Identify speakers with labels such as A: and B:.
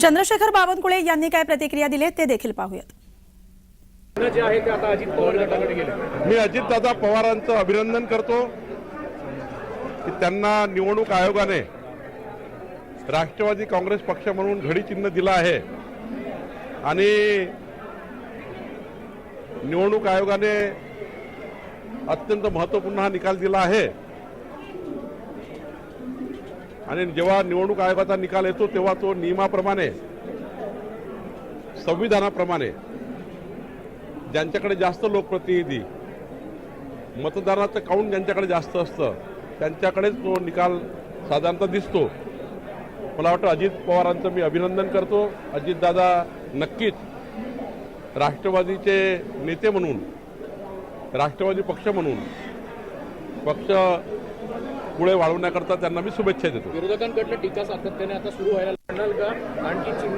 A: चंद्रशेखर बावनकुळे यांनी काय प्रतिक्रिया दिली ते देखील पाहूयात।
B: जे आहे ते आता अजित पवार गटाकडे गेले।
C: मी अजितदादा पवारांचं अभिनंदन करतो की त्यांना निवडणूक आयोगाने राष्ट्रवादी काँग्रेस पक्ष म्हणून घडी चिन्ह दिलं आहे आणि निवडणूक आयोगाने अत्यंत महत्त्वपूर्ण हा निकाल दिला आहे आणि जेव्हा निवडणूक आयोगाचा निकाल येतो तेव्हा तो नियमाप्रमाणे संविधानाप्रमाणे ज्यांच्याकडे जास्त लोकप्रतिनिधी मतदानाचं काउंट ज्यांच्याकडे जास्त असतं त्यांच्याकडेच तो निकाल साधारणतः दिसतो। मला वाटतं अजित पवारांचं मी अभिनंदन करतो। अजितदादा नक्कीच राष्ट्रवादीचे नेते म्हणून राष्ट्रवादी पक्ष म्हणून पक्ष पुढे वाढवण्याकरता त्यांना मी शुभेच्छा देतो।
B: विरोधकांकडून टीका सातत्याने आता सुरू व्हायला लागणार का? आणखी चिन्ह